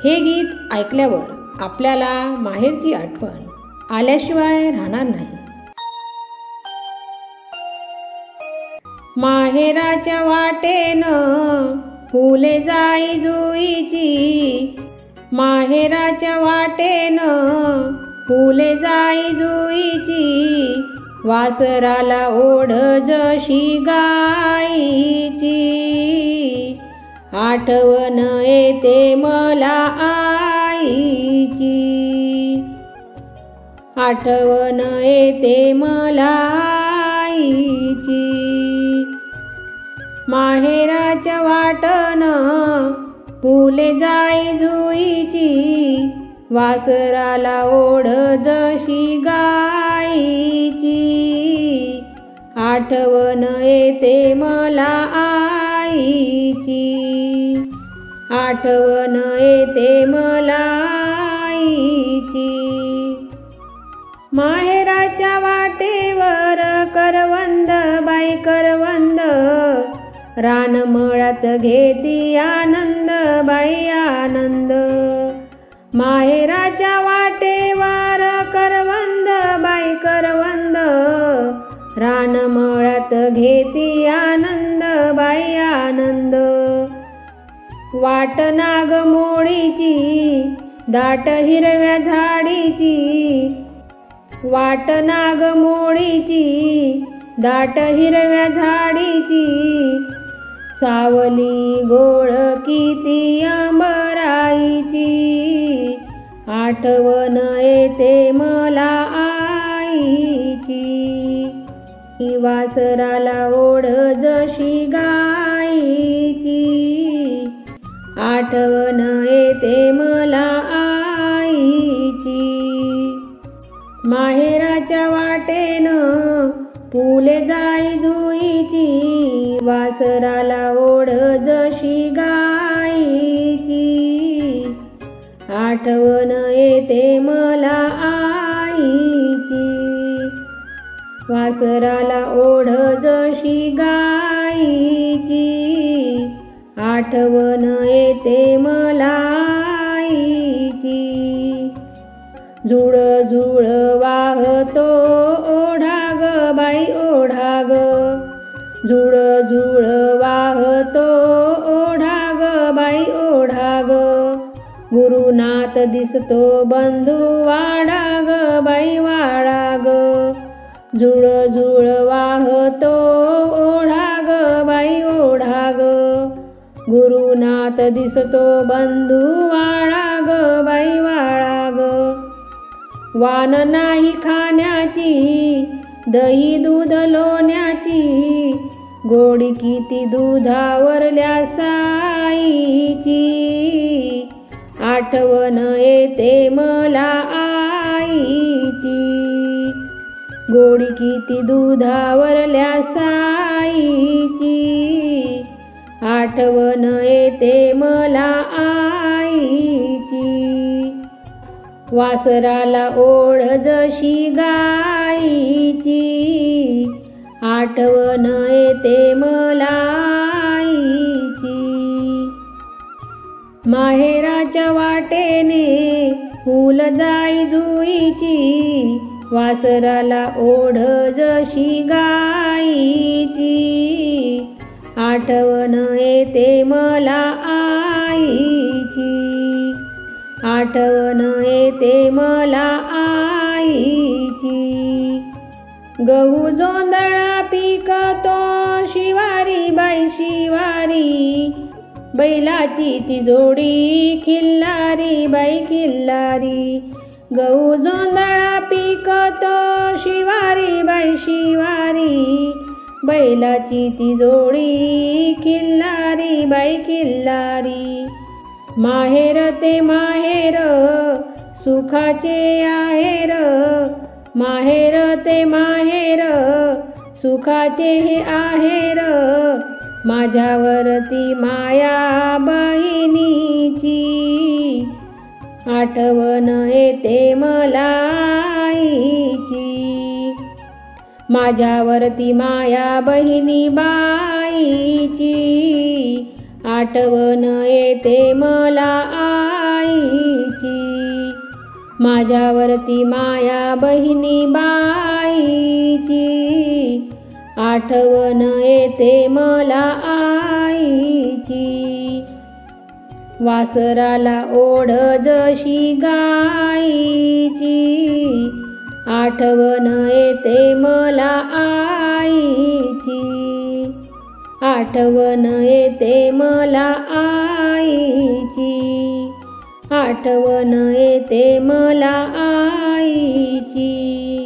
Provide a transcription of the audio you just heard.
हे गीत ऐकल्यावर आपल्याला माहेरची आठवण आल्याशिवाय राहणार नाही. माहेराच्या वाटेनं फुले जाई जुईची, माहेराच्या वाटेनं फुले जाई जुईची, वासराला ओढ जशी गाईची. आठवण येते मला आईची, आठवण येते मला आईची. माहेराच्या वाटनं फुले जाई जुईची, वासराला ओढ जशी गाईची. आठवण येते मला आईची, आठवण येते मला आईची. माहेराच्या वाटेवर करवंद बाई करवंद, रानमळ्यात घेती आनंद बाई आनंद. माहेराच्या वाटेवर करवंद बाई करवंद, रानमळ्यात घेती आनंद बाई आनंद. वाट नागमोडीची दाट हिरव्या झाडीची, वाट नागमोडीची दाट हिरव्या झाडीची. सावली गोळ किती अंबराईची, आठवण येते मला आईची. वासराला ओढ जशी गाईची, आठवण येते मला आईची. माहेराच्या वाटेनं फुले जाई जुईची, वासराला ओढ जशी गाईची. आठवण येते मला आईची, वासराला ओढ जशी गाईची. आठवण येते मला आईची. जुळ जुळ वाहतो ओढा ग बाई ओढा ग, जुळ जुळ वाहतो ओढा ग बाई ओढा ग. गुरुनाथ दिसतो बंधू वाडा ग बाई वाडा ग, जुळ जुळ वाहतो ओढा ग बाई ओढा ग. गुरुनाथ दिसतो बंधू वाडा ग बाई वाडा ग. वान नाही खाण्याची दही दूध लोण्याची, गोडी किती दुधावरल्या साईची. आठवण येते मला आईची, गोडी किती दुधावरल्या साईची. आठवण येते मला आईची. वासराला ओढ जशी गाईची, आठवण येते मला आईची. माहेराच्या वाटेने फुल जाई जुईची, वासराला ओढ जशी गाईची. आठवण येते मला आईची, आठवण येते मला आईची. गहू जोंधळा पिकतो शिवारी बाई शिवारी, बैलाची ती जोडी खिल्लारी बाई खिल्लारी. गहू जोंधळा पिकतो शिवारी बाई शिवारी, बैलाची ती जोडी खिल्लारी बाई खिल्लारी. माहेर ते माहेर सुखाचे आहेर, माहेर ते माहेर सुखाचे हे आहेर. माझ्यावरती माया बहिणीची, आठवण येते मला आईची. माझ्यावरती माया बहिणी बाईची, आठवण येते मला माझ्यावरती माया बहिणी बाईची, आठवण येते मला आईची. वासराला ओढ जशी गाईची, आठवण येते मला आईची. आठवण येते मला आईची. आठवण येते मला आईची.